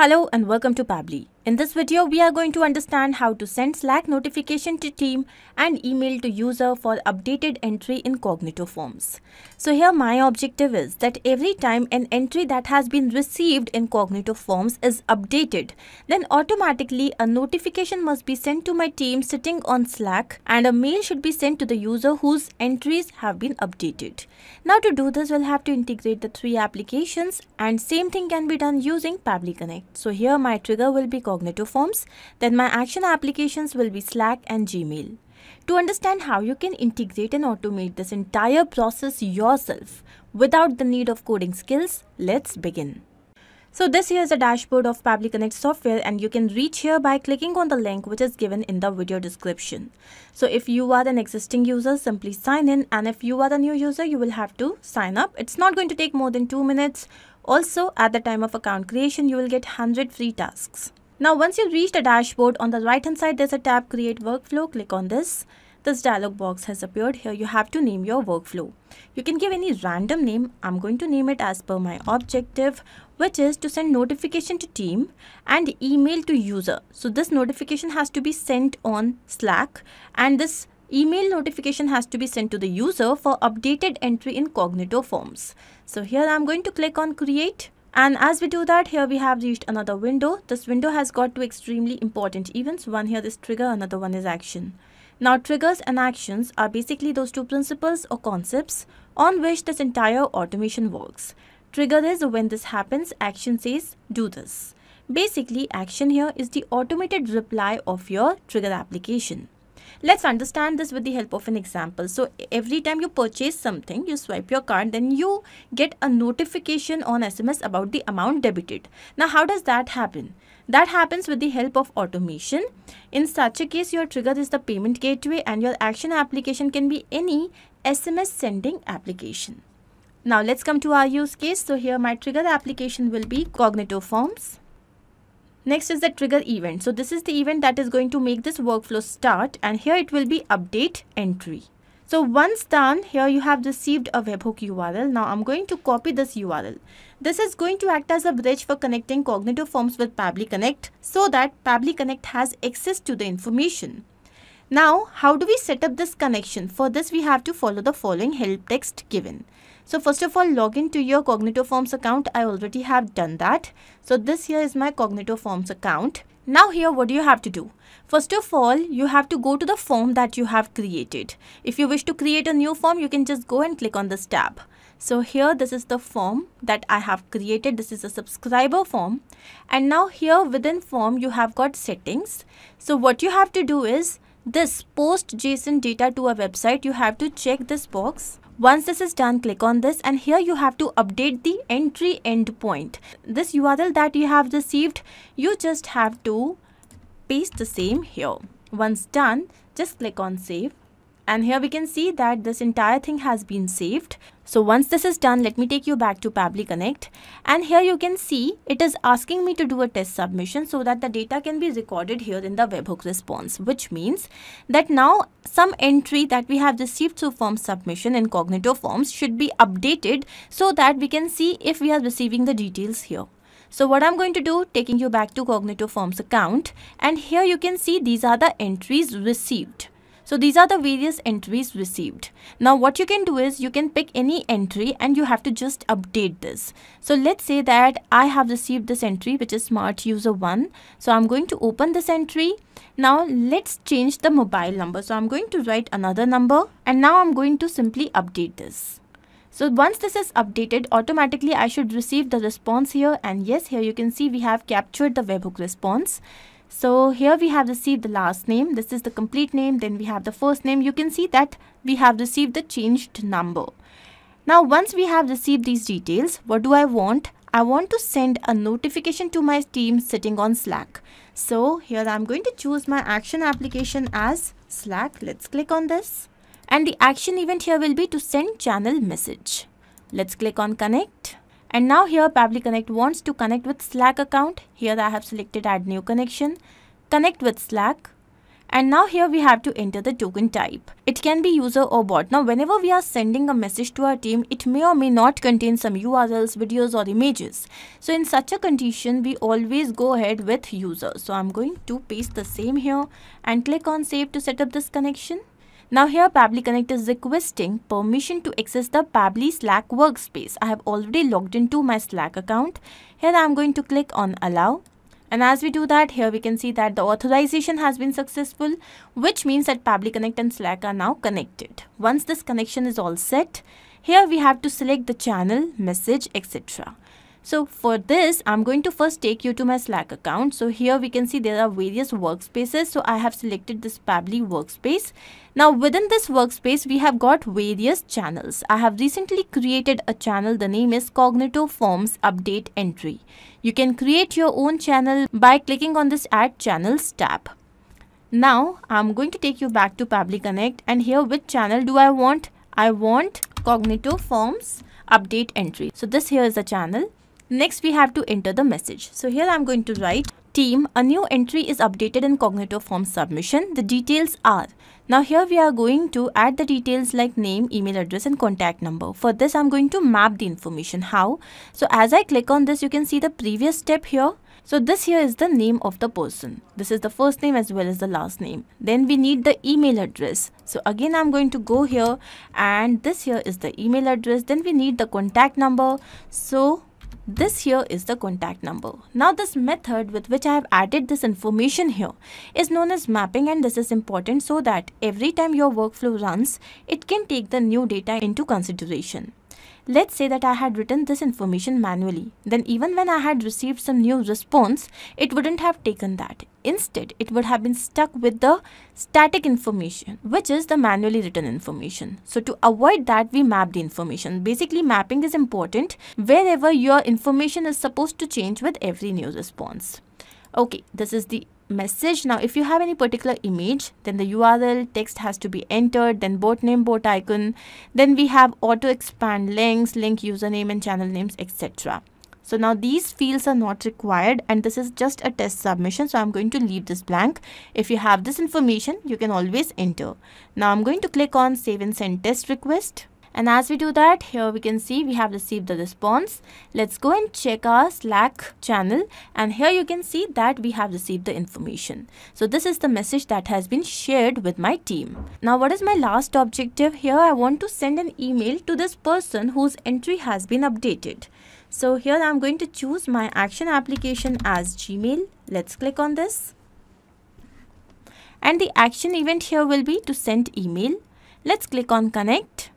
Hello and welcome to Pabbly. In this video, we are going to understand how to send Slack notification to team and email to user for updated entry in Cognito Forms. So here my objective is that every time an entry that has been received in Cognito Forms is updated, then automatically a notification must be sent to my team sitting on Slack and a mail should be sent to the user whose entries have been updated. Now to do this, we'll have to integrate the three applications, and same thing can be done using Pabbly Connect. So here my trigger will be Cognito Forms, then my action applications will be Slack and Gmail. To understand how you can integrate and automate this entire process yourself without the need of coding skills, let's begin. So this here is a dashboard of Pabbly Connect software, and you can reach here by clicking on the link which is given in the video description. So if you are an existing user, simply sign in, and if you are a new user, you will have to sign up. It's not going to take more than 2 minutes. Also, at the time of account creation, you will get 100 free tasks. Now once you reach the dashboard, on the right hand side there's a tab Create Workflow. Click on this. This dialog box has appeared. Here you have to name your workflow. You can give any random name. I'm going to name it as per my objective, which is to send notification to team and email to user. So this notification has to be sent on Slack, and this email notification has to be sent to the user for updated entry in Cognito Forms. So here I'm going to click on Create. And as we do that, here we have reached another window. This window has got two extremely important events. One here is trigger, another one is action. Now triggers and actions are basically those two principles or concepts on which this entire automation works. Trigger is when this happens, action says do this. Basically, action here is the automated reply of your trigger application. Let's understand this with the help of an example. So every time you purchase something, you swipe your card, then you get a notification on SMS about the amount debited. Now how does that happen? That happens with the help of automation. In such a case, your trigger is the payment gateway and your action application can be any SMS sending application. Now let's come to our use case. So here my trigger application will be Cognito Forms. Next is the trigger event. So this is the event that is going to make this workflow start, and here it will be update entry. So once done, here you have received a webhook URL. Now I'm going to copy this URL. This is going to act as a bridge for connecting Cognito Forms with Pabbly Connect so that Pabbly Connect has access to the information. Now, how do we set up this connection? For this, we have to follow the following help text given. So first of all, log into your Cognito Forms account. I already have done that. So this here is my Cognito Forms account. Now here, what do you have to do? First of all, you have to go to the form that you have created. If you wish to create a new form, you can just go and click on this tab. So here, this is the form that I have created. This is a subscriber form. And now here within form, you have got settings. So what you have to do is this post JSON data to a website. You have to check this box. Once this is done, click on this, and here you have to update the entry endpoint. This URL that you have received, you just have to paste the same here. Once done, just click on save. And here we can see that this entire thing has been saved. So once this is done, let me take you back to Pabbly Connect. And here you can see it is asking me to do a test submission so that the data can be recorded here in the webhook response, which means that now some entry that we have received through form submission in Cognito Forms should be updated so that we can see if we are receiving the details here. So what I'm going to do, taking you back to Cognito Forms account, and here you can see these are the entries received. So these are the various entries received. Now what you can do is you can pick any entry and you have to just update this. So let's say that I have received this entry, which is Smart User 1. So I'm going to open this entry. Now let's change the mobile number. So I'm going to write another number, and now I'm going to simply update this. So once this is updated, automatically I should receive the response here. And yes, here you can see we have captured the webhook response. So here we have received the last name. This is the complete name. Then we have the first name. You can see that we have received the changed number. Now, once we have received these details, what do I want? I want to send a notification to my team sitting on Slack. So here I'm going to choose my action application as Slack. Let's click on this. And the action event here will be to send channel message. Let's click on connect. And now here Pabbly Connect wants to connect with Slack account. Here I have selected add new connection, connect with Slack. And now here we have to enter the token type. It can be user or bot. Now whenever we are sending a message to our team, it may or may not contain some URLs, videos or images. So in such a condition, we always go ahead with user. So I'm going to paste the same here and click on save to set up this connection. Now here Pabbly Connect is requesting permission to access the Pabbly Slack workspace. I have already logged into my Slack account. Here I'm going to click on allow. And as we do that, here we can see that the authorization has been successful, which means that Pabbly Connect and Slack are now connected. Once this connection is all set, here we have to select the channel, message, etc. So for this, I'm going to first take you to my Slack account. So here we can see there are various workspaces. So I have selected this Pabbly workspace. Now within this workspace, we have got various channels. I have recently created a channel. The name is Cognito Forms Update Entry. You can create your own channel by clicking on this Add Channels tab. Now I'm going to take you back to Pabbly Connect, and here which channel do I want? I want Cognito Forms Update Entry. So this here is the channel. Next we have to enter the message. So here I'm going to write, team, a new entry is updated in Cognito Forms submission. The details are. Now here we are going to add the details like name, email address and contact number. For this I'm going to map the information. How? So as I click on this, you can see the previous step here. So this here is the name of the person. This is the first name as well as the last name. Then we need the email address. So again I'm going to go here, and this here is the email address. Then we need the contact number. So this here is the contact number. Now this method with which I have added this information here is known as mapping, and this is important so that every time your workflow runs, it can take the new data into consideration. Let's say that I had written this information manually. Then even when I had received some new response, it wouldn't have taken that. Instead, it would have been stuck with the static information, which is the manually written information. So to avoid that, we map the information. Basically, mapping is important wherever your information is supposed to change with every new response. Okay, this is the message. Now if you have any particular image, then the URL text has to be entered, then bot name, bot icon, then we have auto expand links, link username and channel names, etc. So now these fields are not required, and this is just a test submission, so I'm going to leave this blank. If you have this information, you can always enter. Now I'm going to click on save and send test request. And as we do that, here we can see we have received the response. Let's go and check our Slack channel, and here you can see that we have received the information. So this is the message that has been shared with my team. Now what is my last objective? Here I want to send an email to this person whose entry has been updated. So here I'm going to choose my action application as Gmail. Let's click on this. And the action event here will be to send email. Let's click on connect.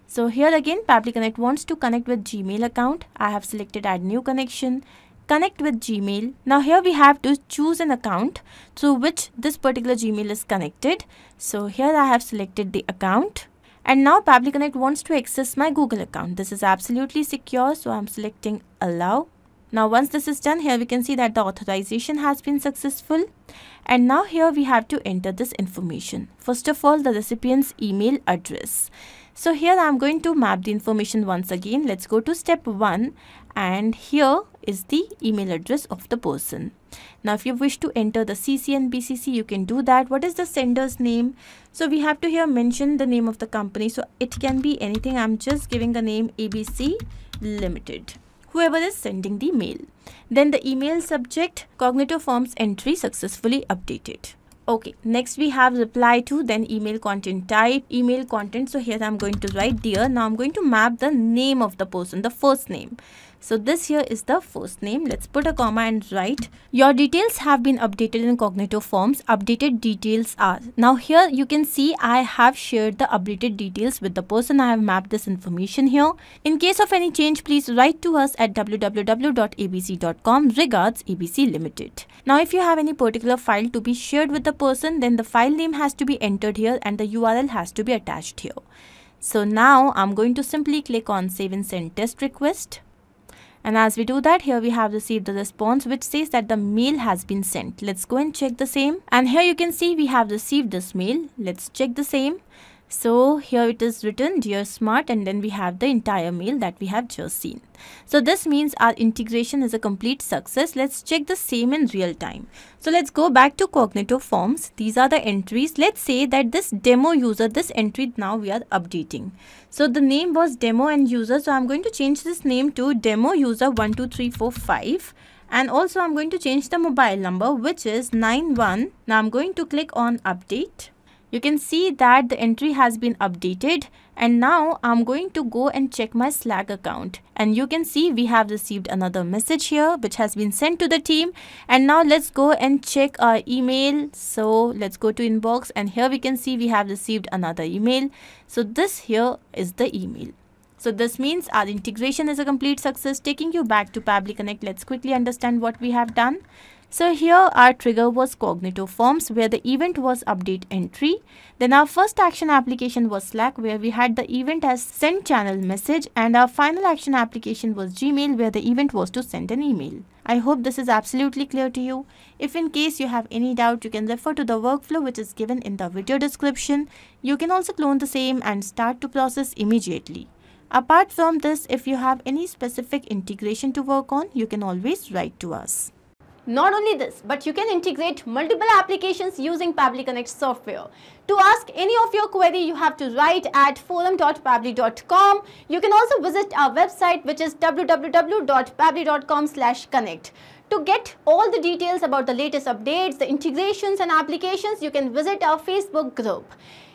So here again, Pabbly Connect wants to connect with Gmail account. I have selected add new connection, connect with Gmail. Now here we have to choose an account through which this particular Gmail is connected. So here I have selected the account. And now Pabbly Connect wants to access my Google account. This is absolutely secure, so I'm selecting allow. Now once this is done, here we can see that the authorization has been successful. And now here we have to enter this information. First of all, the recipient's email address. So here I'm going to map the information once again. Let's go to step 1, and here is the email address of the person. Now if you wish to enter the CC and BCC, you can do that. What is the sender's name? So we have to here mention the name of the company. So it can be anything. I'm just giving the name ABC Limited, whoever is sending the mail. Then the email subject, Cognito Forms entry successfully updated. Okay, next we have reply to, then email content type, email content. So here I'm going to write dear. Now I'm going to map the name of the person, the first name. So this here is the first name. Let's put a comma and write, your details have been updated in Cognito Forms. Updated details are. Now here you can see I have shared the updated details with the person. I have mapped this information here. In case of any change, please write to us at www.abc.com. Regards, ABC Limited. Now if you have any particular file to be shared with the person, then the file name has to be entered here and the URL has to be attached here. So now I'm going to simply click on save and send test request. And as we do that, here we have received the response which says that the mail has been sent. Let's go and check the same. And here you can see we have received this mail. Let's check the same. So here it is written dear smart, and then we have the entire mail that we have just seen. So this means our integration is a complete success. Let's check the same in real time. So let's go back to Cognito Forms. These are the entries. Let's say that this demo user, this entry now we are updating. So the name was demo and user. So I'm going to change this name to demo user 12345. And also I'm going to change the mobile number, which is 91. Now I'm going to click on update. You can see that the entry has been updated, and now I'm going to go and check my Slack account, and you can see we have received another message here which has been sent to the team. And now let's go and check our email. So let's go to inbox, and here we can see we have received another email. So this here is the email. So this means our integration is a complete success. Taking you back to Pabbly Connect, let's quickly understand what we have done. So here our trigger was Cognito Forms, where the event was update entry. Then our first action application was Slack, where we had the event as send channel message, and our final action application was Gmail, where the event was to send an email. I hope this is absolutely clear to you. If in case you have any doubt, you can refer to the workflow which is given in the video description. You can also clone the same and start to process immediately. Apart from this, if you have any specific integration to work on, you can always write to us. Not only this, but you can integrate multiple applications using Pabbly Connect software. To ask any of your query, you have to write at forum.pabbly.com. You can also visit our website, which is www.pabbly.com/connect. To get all the details about the latest updates, the integrations and applications, you can visit our Facebook group.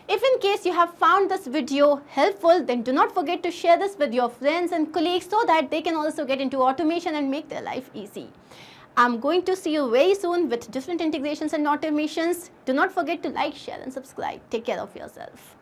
If in case you have found this video helpful, then do not forget to share this with your friends and colleagues so that they can also get into automation and make their life easy. I'm going to see you very soon with different integrations and automations. Do not forget to like, share and subscribe. Take care of yourself.